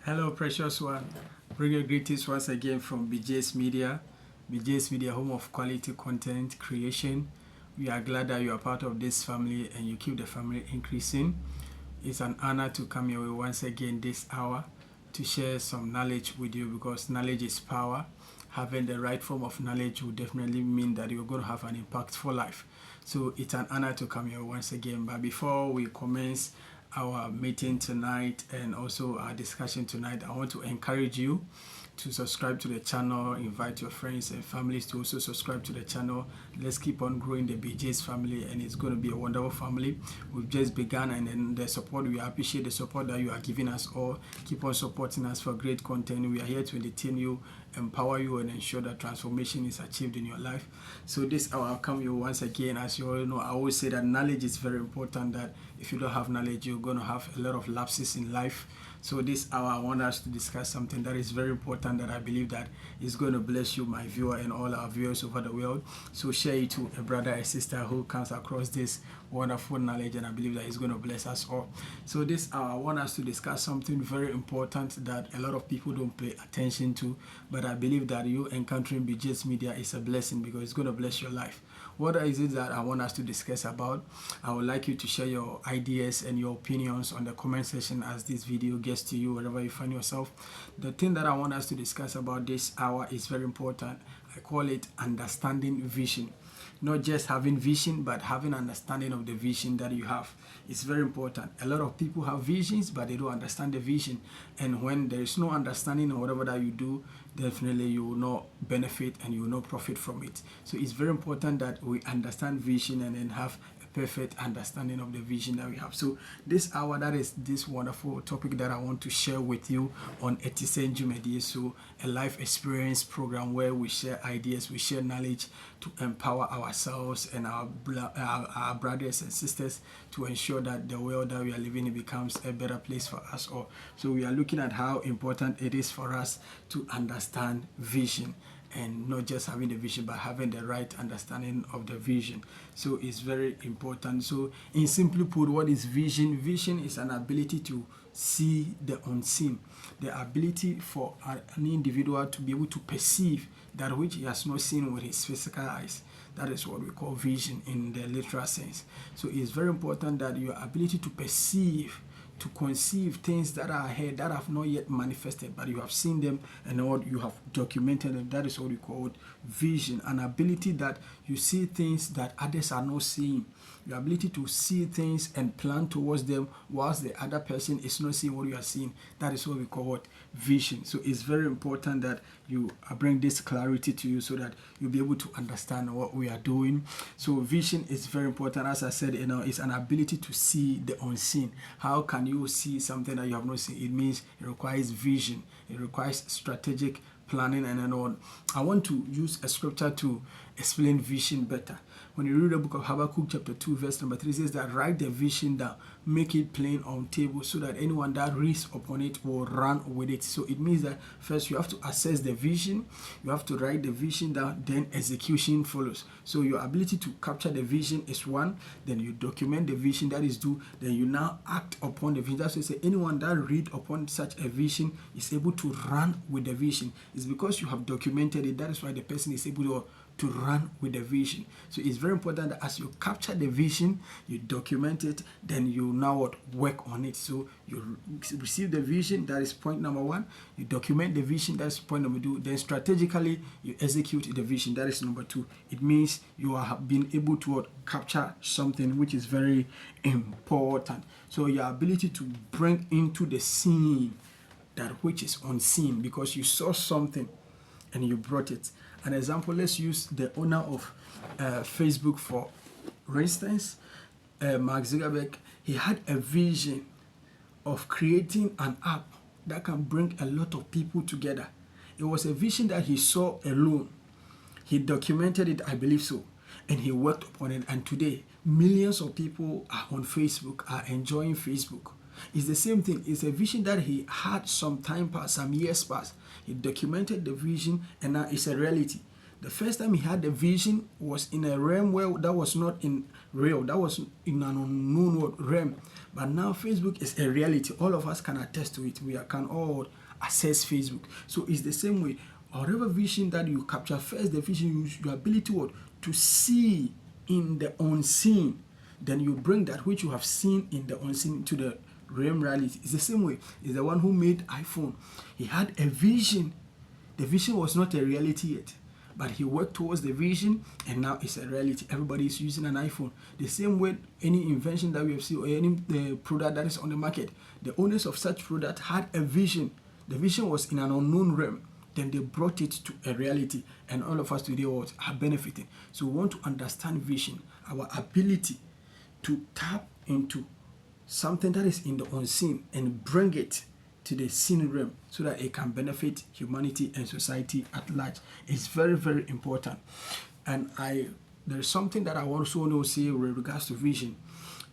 Hello, precious one. Bring your greetings once again from BJ's Media. BJ's Media, home of quality content creation. We are glad that you are part of this family and you keep the family increasing. It's an honor to come your way once again this hour to share some knowledge with you because knowledge is power. Having the right form of knowledge will definitely mean that you're going to have an impactful life. So it's an honor to come here once again. But before we commence our meeting tonight and also our discussion tonight, I want to encourage you to subscribe to the channel, invite your friends and families to also subscribe to the channel. Let's keep on growing the BJ's family, and it's going to be a wonderful family. We've just begun, and then the support, we appreciate the support that you are giving us all. Keep on supporting us for great content. We are here to entertain you, empower you, and ensure that transformation is achieved in your life. So this hour, I'll come you once again. As you all know, I always say that knowledge is very important, that if you don't have knowledge, you're going to have a lot of lapses in life. So this hour, I want us to discuss something that is very important, that I believe that is going to bless you, my viewer, and all our viewers over the world. So share it to a brother, a sister who comes across this wonderful knowledge, and I believe that it's going to bless us all. So this hour, I want us to discuss something very important that a lot of people don't pay attention to, but I believe that you encountering BJ's Media is a blessing because it's going to bless your life. What is it that I want us to discuss about? I would like you to share your ideas and your opinions on the comment section as this video gets to you wherever you find yourself. The thing that I want us to discuss about this hour is very important. I call it understanding vision. Not just having vision, but having understanding of the vision that you have. It's very important. A lot of people have visions, but they don't understand the vision. And when there is no understanding of whatever that you do, definitely you will not benefit and you will not profit from it. So it's very important that we understand vision and then have perfect understanding of the vision that we have. So this hour, that is this wonderful topic that I want to share with you on Etisen Jumedi. So a life experience program where we share ideas, we share knowledge to empower ourselves and our brothers and sisters to ensure that the world that we are living in becomes a better place for us all. So we are looking at how important it is for us to understand vision, and not just having the vision, but having the right understanding of the vision. So it's very important. So in simply put, what is vision? Vision is an ability to see the unseen, the ability for an individual to be able to perceive that which he has not seen with his physical eyes. That is what we call vision in the literal sense. So it's very important that your ability to perceive, to conceive things that are ahead, that have not yet manifested, but you have seen them and what you have documented them. That is what we call vision, an ability that you see things that others are not seeing. Your ability to see things and plan towards them whilst the other person is not seeing what you are seeing. That is what we call vision. So it's very important that you bring this clarity to you so that you'll be able to understand what we are doing. So vision is very important. As I said, it's an ability to see the unseen. How can you see something that you have not seen? It means it requires vision. It requires strategic planning and then on. I want to use a scripture to explain vision better. When you read the book of Habakkuk chapter 2 verse number 3, it says that write the vision down, make it plain on table so that anyone that reads upon it will run with it. So it means that first you have to assess the vision, you have to write the vision down, then execution follows. So your ability to capture the vision is one, then you document the vision, that is two, then you now act upon the vision. That's why I say anyone that read upon such a vision is able to run with the vision. It's because you have documented it. That is why the person is able to run with the vision. So it's very important that as you capture the vision, you document it, then you now work on it. So you receive the vision, that is point number one. You document the vision, that's point number two. Then strategically, you execute the vision, that is number two. It means you have been able to capture something which is very important. So your ability to bring into the scene that which is unseen because you saw something and you brought it. An example, let's use the owner of Facebook for instance, Mark Zuckerberg. He had a vision of creating an app that can bring a lot of people together. It was a vision that he saw alone. He documented it, I believe so, and he worked upon it. And today, millions of people are on Facebook, are enjoying Facebook. It's the same thing. It's a vision that he had some time past, some years past. He documented the vision and now it's a reality. The first time he had the vision was in a realm where that was not in real, that was in an unknown realm. But now Facebook is a reality. All of us can attest to it. We can all access Facebook. So it's the same way. Whatever vision that you capture, first the vision, your ability to see in the unseen, then you bring that which you have seen in the unseen to the realm reality. It's the same way. It's the one who made iPhone. He had a vision. The vision was not a reality yet, but he worked towards the vision, and now it's a reality. Everybody is using an iPhone. The same way any invention that we have seen or any product that is on the market, the owners of such product had a vision. The vision was in an unknown realm. Then they brought it to a reality, and all of us today are benefiting. So we want to understand vision, our ability to tap into something that is in the unseen and bring it to the seen realm so that it can benefit humanity and society at large. It's very, very important. And there's something that I also want to say with regards to vision.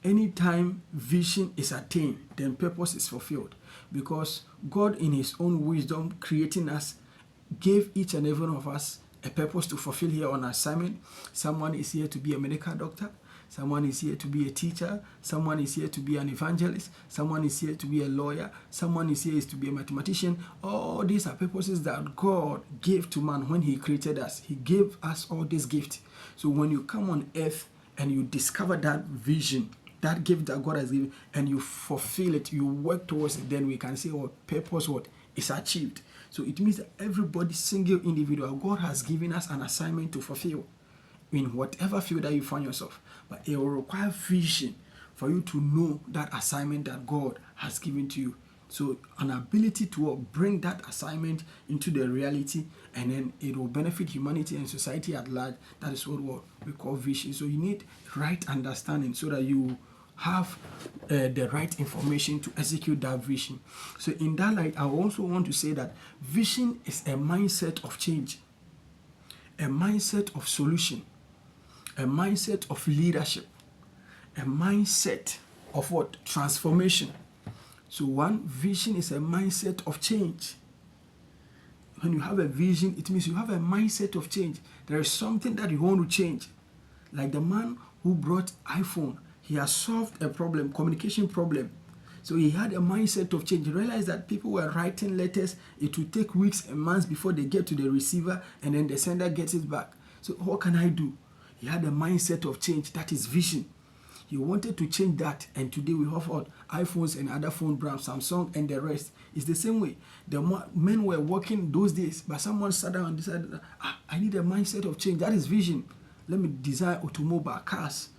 Anytime vision is attained, then purpose is fulfilled, because God in his own wisdom creating us gave each and every one of us a purpose to fulfill here on assignment. Someone is here to be a medical doctor. Someone is here to be a teacher. Someone is here to be an evangelist. Someone is here to be a lawyer. Someone is here to be a mathematician. All these are purposes that God gave to man when he created us. He gave us all this gift. So when you come on earth and you discover that vision, that gift that God has given, and you fulfill it, you work towards it, then we can say purpose is achieved. So it means that everybody, single individual, God has given us an assignment to fulfill in whatever field that you find yourself. But it will require vision for you to know that assignment that God has given to you. So an ability to bring that assignment into the reality, and then it will benefit humanity and society at large. That is what we call vision. So you need right understanding so that you have the right information to execute that vision. So in that light, I also want to say that vision is a mindset of change, a mindset of solution, a mindset of leadership, a mindset of transformation. So one, vision is a mindset of change. When you have a vision, it means you have a mindset of change. There is something that you want to change. Like the man who brought iPhone, he has solved a problem, communication problem. So he had a mindset of change. He realized that people were writing letters. It would take weeks and months before they get to the receiver, and then the sender gets it back. So what can I do? He had a mindset of change. That is vision. He wanted to change that, and today we have all iPhones and other phone brands, Samsung and the rest. It's the same way. The men were working those days, but someone sat down and decided, I need a mindset of change. That is vision. Let me design automobile cars.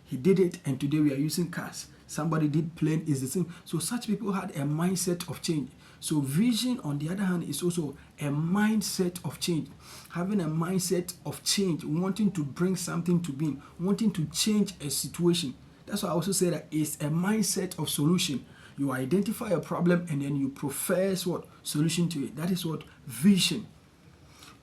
He did it, and today we are using cars. Somebody did plane, is the same. So such people had a mindset of change. So vision, on the other hand, is also a mindset of change. Having a mindset of change, wanting to bring something to being, wanting to change a situation. That's why I also say that it's a mindset of solution. You identify a problem and then you profess solution to it. That is vision.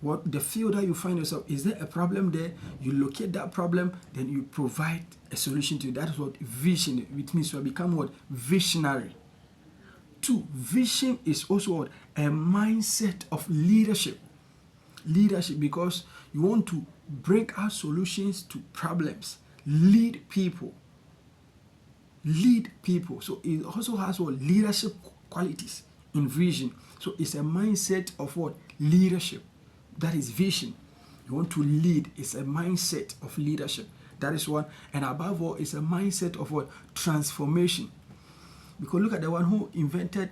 What the field that you find yourself, is there a problem there? You locate that problem, then you provide a solution to it. That is what vision, which means you become visionary. 2, vision is also a mindset of leadership. Leadership, because you want to bring out solutions to problems. Lead people. Lead people. So it also has leadership qualities in vision. So it's a mindset of leadership. That is vision. You want to lead. It's a mindset of leadership. That is one. And above all, it's a mindset of transformation. Because look at the one who invented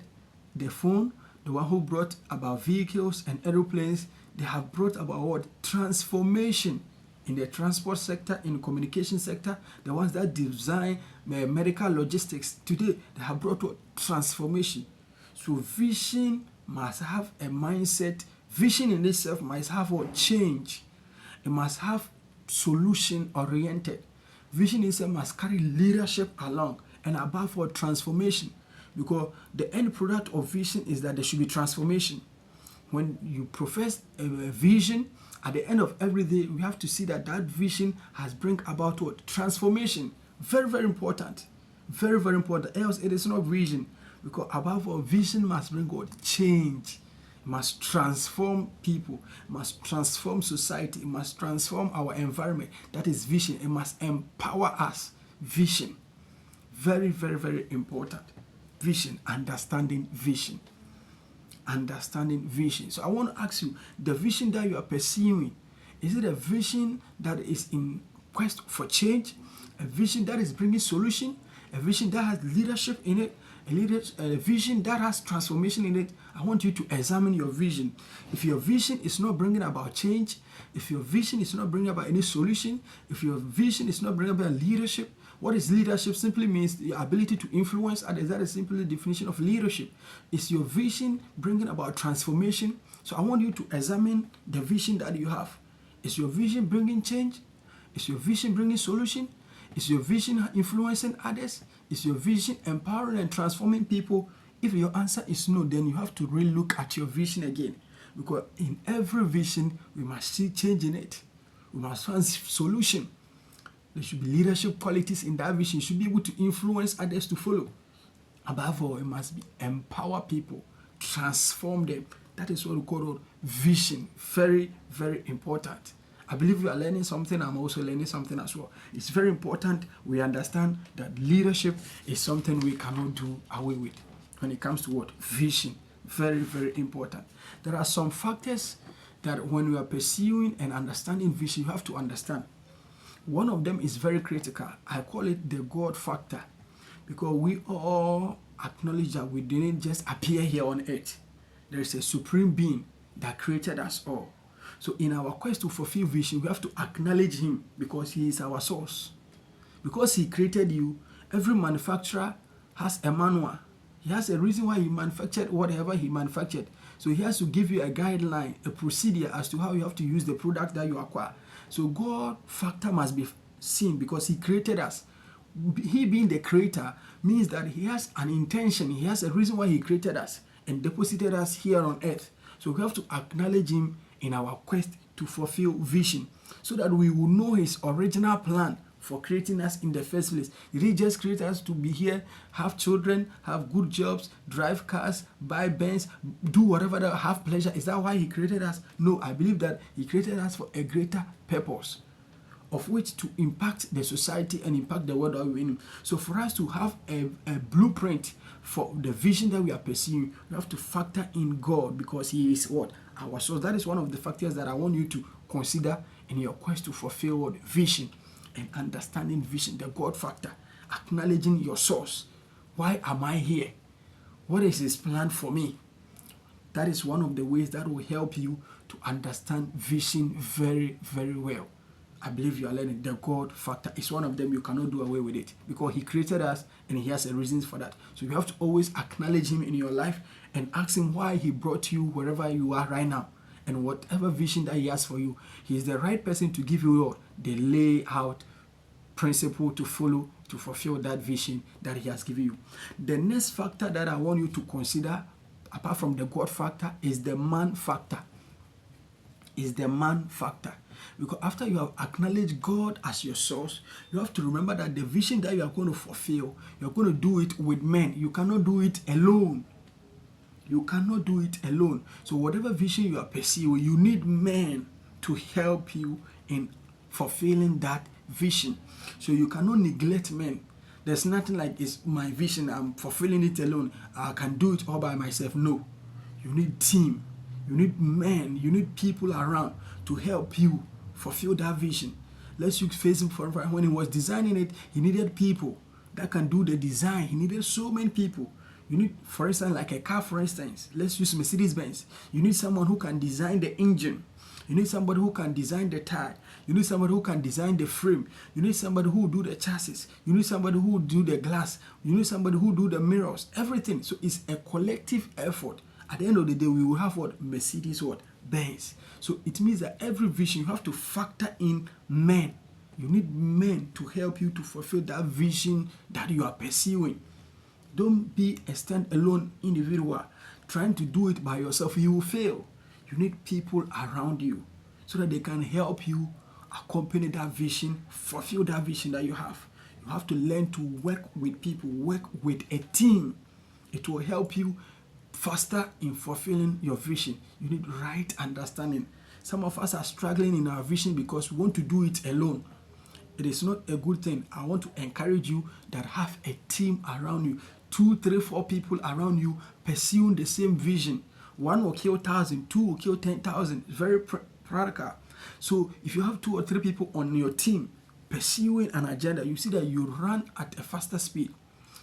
the phone, the one who brought about vehicles and aeroplanes. They have brought about transformation in the transport sector, in the communication sector. The ones that design medical logistics today, they have brought transformation. So vision must have a mindset. Vision in itself must have change. It must have solution oriented. Vision itself must carry leadership along, and above all, transformation. Because the end product of vision is that there should be transformation. When you profess a vision, at the end of every day, we have to see that vision has bring about transformation. Very, very important. Very, very important. Else it is not vision. Because above all, vision must bring change. must transform people, must transform society, it must transform our environment. That is vision. It must empower us. Vision. Very, very, very important. Vision, understanding vision. Understanding vision. So I want to ask you, the vision that you are pursuing, is it a vision that is in quest for change? A vision that is bringing solution? A vision that has leadership in it? A vision that has transformation in it? I want you to examine your vision. If your vision is not bringing about change, if your vision is not bringing about any solution, if your vision is not bringing about leadership, what is leadership? Simply means the ability to influence others. That is simply the definition of leadership. Is your vision bringing about transformation? So I want you to examine the vision that you have. Is your vision bringing change? Is your vision bringing solution? Is your vision influencing others? Is your vision empowering and transforming people? If your answer is no, then you have to really look at your vision again. Because in every vision, we must see change in it. We must find solution. There should be leadership qualities in that vision. You should be able to influence others to follow. Above all, it must be empower people, transform them. That is what we call vision. Very, very important. I believe you are learning something. I'm also learning something as well. It's very important we understand that leadership is something we cannot do away with when it comes to what? Vision. Very, very important. There are some factors that when we are pursuing and understanding vision, you have to understand. One of them is very critical. I call it the God factor, because we all acknowledge that we didn't just appear here on earth. There is a supreme being that created us all. So in our quest to fulfill vision, we have to acknowledge him because he is our source. Because he created you, every manufacturer has a manual. He has a reason why he manufactured whatever he manufactured. So he has to give you a guideline, a procedure as to how you have to use the product that you acquire. So God factor must be seen because he created us. He being the creator means that he has an intention. He has a reason why he created us and deposited us here on earth. So we have to acknowledge him in our quest to fulfill vision so that we will know his original plan for creating us in the first place. Did he just create us to be here, have children, have good jobs, drive cars, buy Benz, do whatever, that have pleasure? Is that why he created us? No, I believe that he created us for a greater purpose, of which to impact the society and impact the world that we're in. So for us to have a blueprint for the vision that we are pursuing, we have to factor in God because he is what? Our source. That is one of the factors that I want you to consider in your quest to fulfill what? Vision. And understanding vision, the God factor, acknowledging your source. Why am I here? What is his plan for me? That is one of the ways that will help you to understand vision very, very well. I believe you are learning. The God factor is one of them. You cannot do away with it because he created us and he has a reason for that. So you have to always acknowledge him in your life and ask him why he brought you wherever you are right now. And whatever vision that he has for you, he is the right person to give you the layout principle to follow to fulfill that vision that he has given you. The next factor that I want you to consider, apart from the God factor, is the man factor. Is the man factor. Because after you have acknowledged God as your source, you have to remember that the vision that you are going to fulfill, you're going to do it with men. You cannot do it alone. You cannot do it alone. So whatever vision you are pursuing, you need men to help you in fulfilling that vision. So you cannot neglect men. There's nothing like it's my vision, I'm fulfilling it alone, I can do it all by myself. No. You need team. You need men. You need people around to help you fulfill that vision. Let's use Facebook for when he was designing it, he needed people that can do the design. He needed so many people. You need, for instance, like a car, for instance, let's use Mercedes-Benz. You need someone who can design the engine. You need somebody who can design the tire. You need somebody who can design the frame. You need somebody who will do the chassis. You need somebody who will do the glass. You need somebody who will do the mirrors, everything. So it's a collective effort. At the end of the day, we will have what? Mercedes, what? Benz. So it means that every vision, you have to factor in men. You need men to help you to fulfill that vision that you are pursuing. Don't be a stand-alone individual trying to do it by yourself. You will fail. You need people around you so that they can help you accompany that vision, fulfill that vision that you have. You have to learn to work with people, work with a team. It will help you faster in fulfilling your vision, you need right understanding. Some of us are struggling in our vision because we want to do it alone. It is not a good thing. I want to encourage you that have a team around you, 2, 3, 4 people around you pursuing the same vision. One will kill 1,000, 2 will kill 10,000. It's very practical. So if you have 2 or 3 people on your team pursuing an agenda, you see that you run at a faster speed.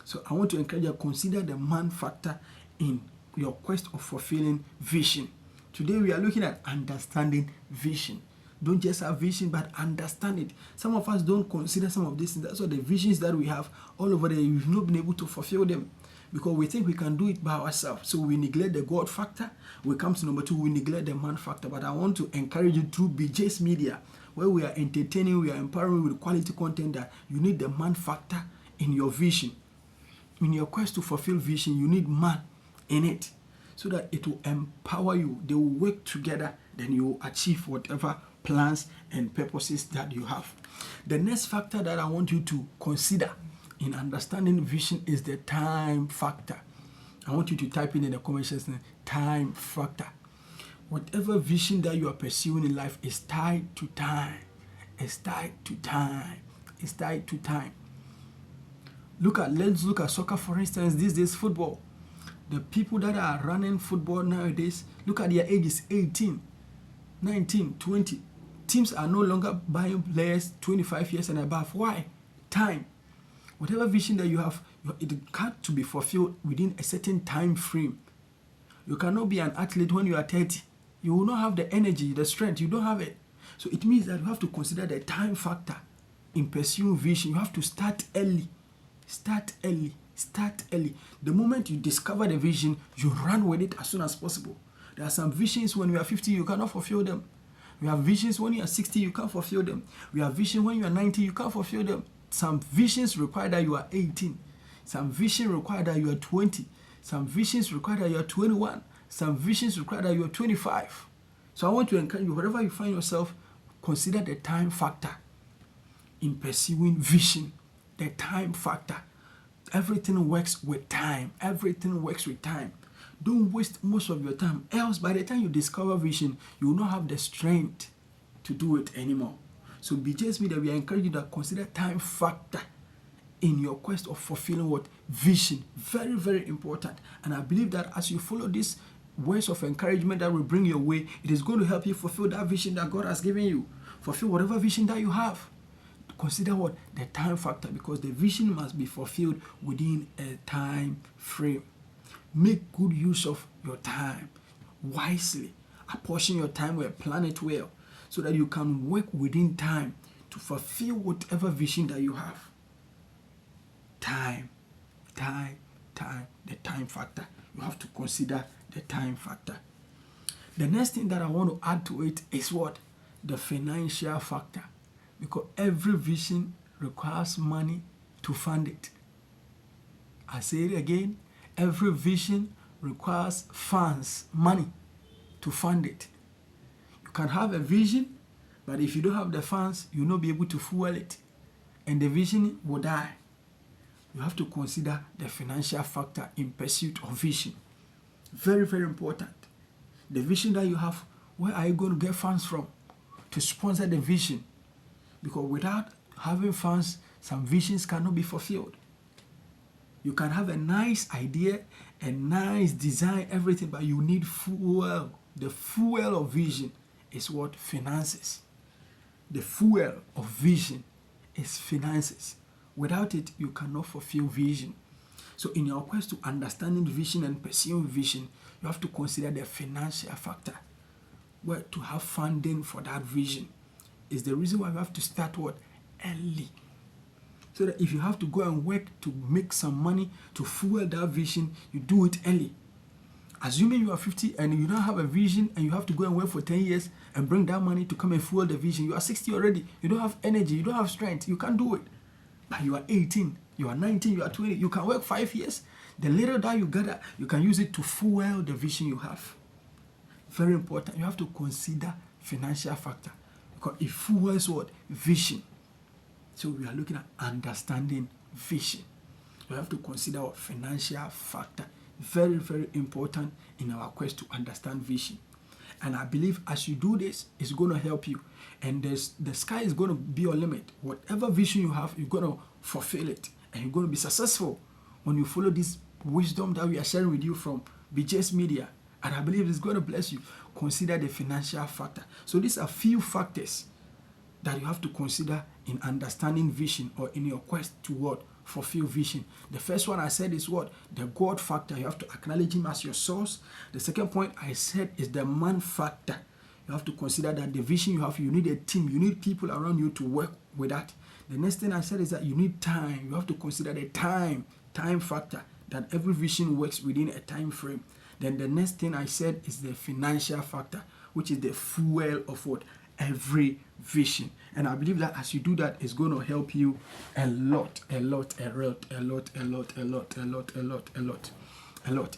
So I want to encourage you to consider the man factor in your quest of fulfilling vision. Today we are looking at understanding vision. Don't just have vision, but understand it. Some of us don't consider some of these things. That's why the visions that we have all over there, we've not been able to fulfill them because we think we can do it by ourselves. So we neglect the God factor. We come to number 2, we neglect the man factor. But I want to encourage you through BJ's Media, where we are entertaining, we are empowering with quality content, that you need the man factor in your vision. In your quest to fulfill vision, you need man in it so that it will empower you. They will work together, then you will achieve whatever plans and purposes that you have. The next factor that I want you to consider in understanding vision is the time factor. I want you to type in the comment section, time factor. Whatever vision that you are pursuing in life is tied to time. It's tied to time. It's tied to time. Let's look at soccer, for instance. These days, football. The people that are running football nowadays, look at their ages, 18, 19, 20. Teams are no longer buying players 25 years and above. Why? Time. Whatever vision that you have, it got to be fulfilled within a certain time frame. You cannot be an athlete when you are 30. You will not have the energy, the strength. You don't have it. So it means that you have to consider the time factor in pursuing vision. You have to start early. Start early. Start early. The moment you discover the vision, you run with it as soon as possible. There are some visions when you are 50, you cannot fulfill them. We have visions when you are 60, you can't fulfill them. We have visions when you are 90, you can't fulfill them. Some visions require that you are 18. Some visions require that you are 20. Some visions require that you are 21. Some visions require that you are 25. So I want to encourage you, wherever you find yourself, consider the time factor in pursuing vision. The time factor. Everything works with time. Everything works with time. Don't waste most of your time. Else, by the time you discover vision, you will not have the strength to do it anymore. So BJ's Media, we are encouraging you to consider time factor in your quest of fulfilling what? Vision. Very, very important. And I believe that as you follow these words of encouragement that will bring your way, it is going to help you fulfill that vision that God has given you. Fulfill whatever vision that you have. Consider what? The time factor, because the vision must be fulfilled within a time frame. Make good use of your time wisely. Apportion your time well, plan it well, so that you can work within time to fulfill whatever vision that you have. Time, the time factor. You have to consider the time factor. The next thing that I want to add to it is what? The financial factor. Because every vision requires money to fund it. I say it again. Every vision requires funds, money to fund it. You can have a vision, but if you don't have the funds, you'll not be able to fuel it. And the vision will die. You have to consider the financial factor in pursuit of vision. Very, very important. The vision that you have, where are you going to get funds from to sponsor the vision? Because without having funds, some visions cannot be fulfilled. You can have a nice idea, a nice design, everything, but you need fuel. The fuel of vision is what? Finances. The fuel of vision is finances. Without it, you cannot fulfill vision. So in your quest to understanding vision and pursuing vision, you have to consider the financial factor. Where to have funding for that vision is the reason why you have to start what? Early. So that if you have to go and work to make some money to fuel that vision, you do it early. Assuming you are 50 and you don't have a vision and you have to go and work for 10 years and bring that money to come and fuel the vision, you are 60 already. You don't have energy, you don't have strength, you can't do it. But you are 18, you are 19, you are 20, you can work 5 years. The little that you gather, you can use it to fuel the vision you have. Very important. You have to consider financial factor. Because it fuels what? Vision. So we are looking at understanding vision. You have to consider what? Financial factor Very, very important in our quest to understand vision. And I believe as you do this, it's going to help you. And the sky is going to be your limit. Whatever vision you have, you're going to fulfill it. And you're going to be successful when you follow this wisdom that we are sharing with you from BJ's Media. And I believe it's going to bless you. Consider the financial factor. So these are few factors that you have to consider in understanding vision or in your quest to what? Fulfill vision. The first one I said is what? The God factor. You have to acknowledge him as your source. The second point I said is the man factor. You have to consider that the vision you have, you need a team. You need people around you to work with that. The next thing I said is that you need time. You have to consider the time factor, that every vision works within a time frame. Then the next thing I said is the financial factor, which is the fuel of what? Every vision. And I believe that as you do that, it's going to help you a lot.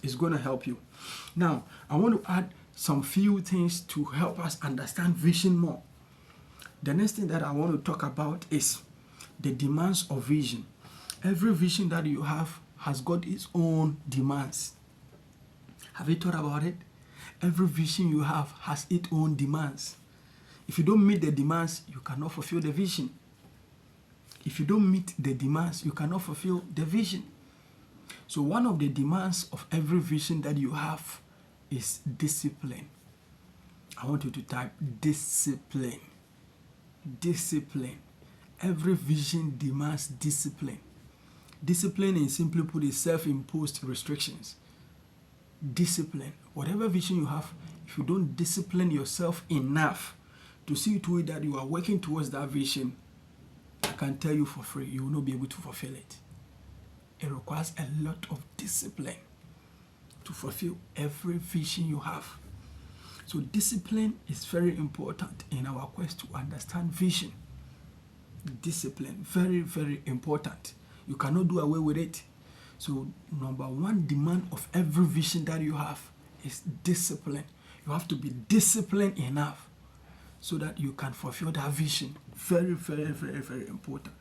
It's going to help you. Now, I want to add some few things to help us understand vision more. The next thing that I want to talk about is the demands of vision. Every vision that you have has got its own demands. Have you thought about it? Every vision you have has its own demands. If you don't meet the demands, you cannot fulfill the vision. If you don't meet the demands, you cannot fulfill the vision. So one of the demands of every vision that you have is discipline. I want you to type discipline. Discipline. Every vision demands discipline. Discipline, in simply put, is self-imposed restrictions. Discipline. Whatever vision you have, if you don't discipline yourself enough to see to it that you are working towards that vision, I can tell you for free, you will not be able to fulfill it. It requires a lot of discipline to fulfill every vision you have. So discipline is very important in our quest to understand vision. Discipline, very, very important. You cannot do away with it. So number one demand of every vision that you have is discipline. You have to be disciplined enough so that you can fulfill that vision. Very, very, very, very important.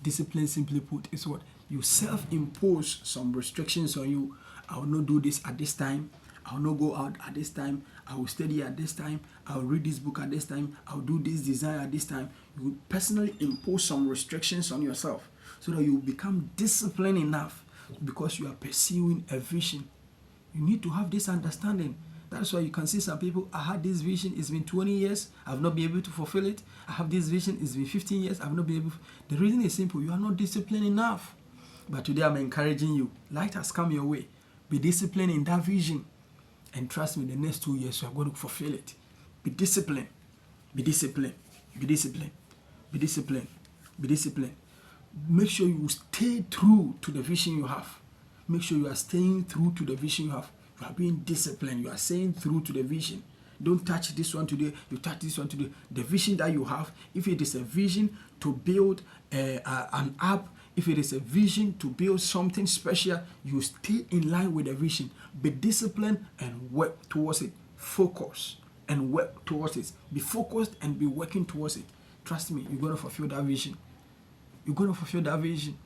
Discipline, simply put, is what? You self-impose some restrictions on you. I will not do this at this time. I will not go out at this time. I will study at this time. I will read this book at this time. I will do this design at this time. You personally impose some restrictions on yourself so that you become disciplined enough because you are pursuing a vision. You need to have this understanding. That's why you can see some people, I had this vision, it's been 20 years, I've not been able to fulfill it. I have this vision, it's been 15 years, I've not been able to. The reason is simple, you are not disciplined enough. But today I'm encouraging you. Light has come your way. Be disciplined in that vision. And trust me, the next 2 years you are going to fulfill it. Be disciplined. Be disciplined. Be disciplined. Be disciplined. Be disciplined. Make sure you stay true to the vision you have. Make sure you are staying true to the vision you have. You are being disciplined. You are staying through to the vision. Don't touch this one today. You touch this one today. The vision that you have, if it is a vision to build an app, if it is a vision to build something special, you stay in line with the vision. Be disciplined and work towards it. Focus and work towards it. Be focused and be working towards it. Trust me, you're going to fulfill that vision. You're going to fulfill that vision.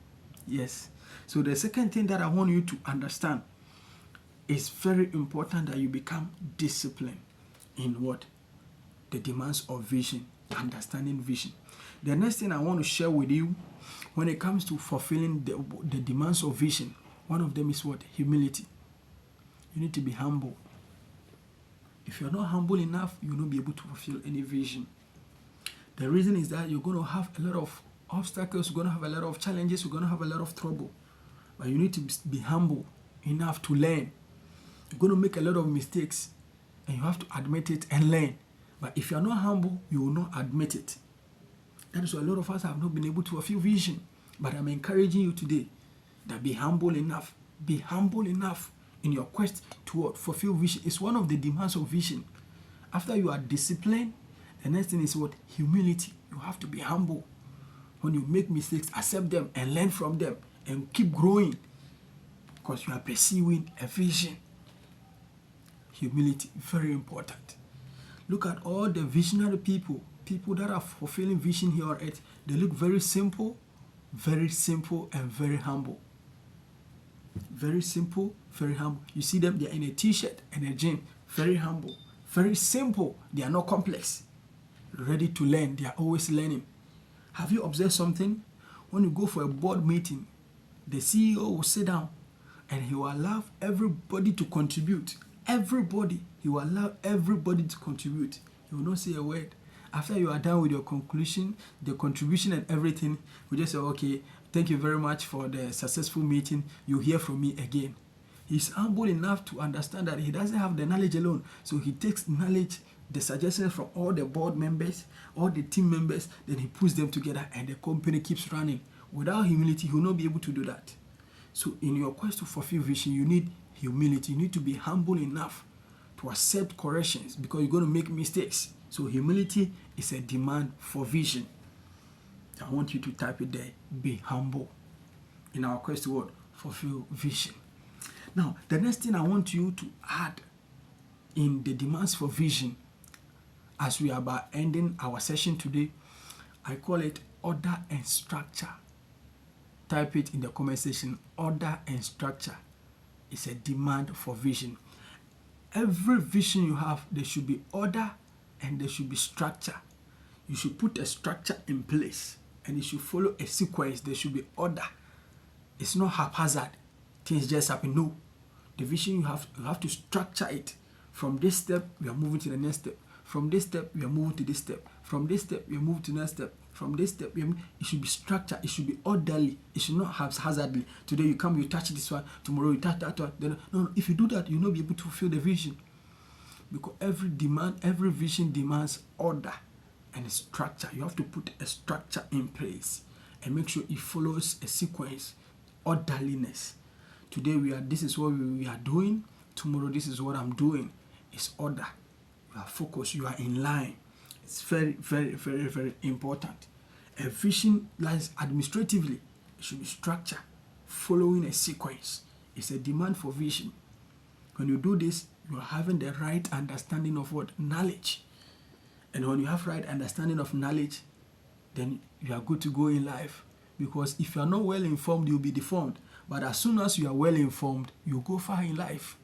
Yes. So the second thing that I want you to understand is very important that you become disciplined in what? The demands of vision, understanding vision. The next thing I want to share with you when it comes to fulfilling the demands of vision, one of them is what? Humility. You need to be humble. If you're not humble enough, you will not be able to fulfill any vision. The reason is that you're going to have a lot of obstacles, you're going to have a lot of challenges, you're going to have a lot of trouble. But you need to be humble enough to learn. You're going to make a lot of mistakes and you have to admit it and learn. But if you're not humble, you will not admit it. That is why a lot of us have not been able to fulfill vision. But I'm encouraging you today that be humble enough. Be humble enough in your quest to fulfill vision. It's one of the demands of vision. After you are disciplined, the next thing is what? Humility. You have to be humble. When you make mistakes, accept them and learn from them and keep growing because you are pursuing a vision. Humility, very important. Look at all the visionary people that are fulfilling vision here on earth. They look very simple and very humble. Very simple, very humble. You see them, they're in a t-shirt and a jean. Very humble, very simple. They are not complex. Ready to learn. They are always learning. Have you observed something? When you go for a board meeting, the CEO will sit down and he will allow everybody to contribute. Everybody. He will allow everybody to contribute. He will not say a word. After you are done with your conclusion, the contribution and everything, we just say, okay, thank you very much for the successful meeting. You hear from me again. He's humble enough to understand that he doesn't have the knowledge alone. So he takes knowledge, the suggestions from all the board members, all the team members, then he puts them together and the company keeps running. Without humility, he will not be able to do that. So in your quest to fulfill vision, you need humility. You need to be humble enough to accept corrections because you're going to make mistakes. So humility is a demand for vision. I want you to type it there. Be humble. In our quest to what? Fulfill vision. Now, the next thing I want you to add in the demands for vision, as we are about ending our session today, I call it order and structure. Type it in the comment section. Order and structure is a demand for vision. Every vision you have, there should be order and there should be structure. You should put a structure in place and it should follow a sequence. There should be order. It's not haphazard. Things just happen. No. The vision you have to structure it. From this step, we are moving to the next step. From this step, we are moving to this step. From this step, we are moving to the next step. From this step, it should be structured. It should be orderly. It should not haphazardly. Today you come, you touch this one. Tomorrow you touch that one. Then, no. If you do that, you'll not be able to fulfill the vision. Because every vision demands order and structure. You have to put a structure in place and make sure it follows a sequence, orderliness. Today this is what we are doing. Tomorrow this is what I'm doing. It's order. You are focused. You are in line. It's very, very, very, very important. A vision lies administratively. It should be structured, following a sequence. It's a demand for vision. When you do this, you are having the right understanding of what? Knowledge. And when you have right understanding of knowledge, then you are good to go in life. Because if you are not well informed, you'll be deformed. But as soon as you are well informed, you go far in life.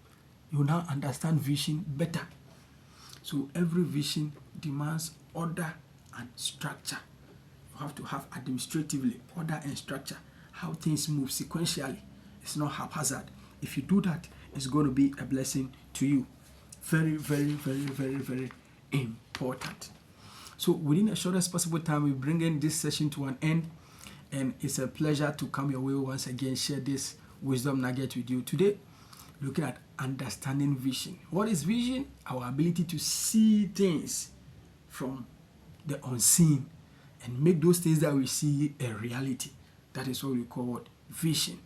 You now understand vision better. So every vision demands order and structure. You have to have administratively order and structure. How things move sequentially. It's not haphazard. If you do that, it's going to be a blessing to you. Very, very, very, very, very important. So within the shortest possible time, we bring in this session to an end. And it's a pleasure to come your way once again, share this wisdom nugget with you. Today, looking at understanding vision. What is vision? Our ability to see things from the unseen and make those things that we see a reality. That is what we call what? Vision.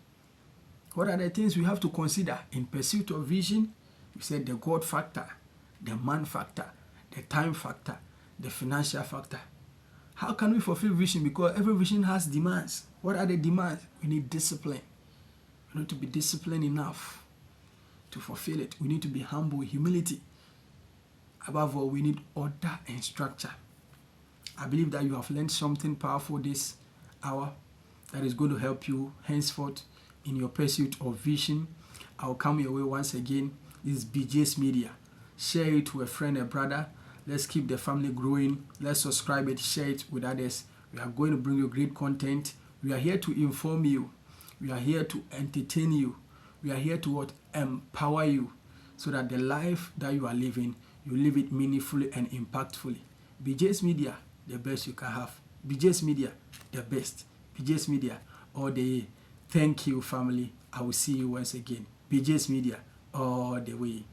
What are the things we have to consider in pursuit of vision? We said the God factor, the man factor, the time factor, the financial factor. How can we fulfill vision? Because every vision has demands. What are the demands? We need discipline. We need to be disciplined enough to fulfill it. We need to be humble, humility. Above all, we need order and structure. I believe that you have learned something powerful this hour that is going to help you henceforth in your pursuit of vision. I'll come your way once again. This is BJ's Media. Share it to a friend, a brother. Let's keep the family growing. Let's subscribe it, share it with others. We are going to bring you great content. We are here to inform you. We are here to entertain you. We are here to empower you so that the life that you are living, you live it meaningfully and impactfully. BJ's Media, the best you can have. BJ's Media, the best. BJ's Media, all day. Thank you, family. I will see you once again. BJ's Media, all the way.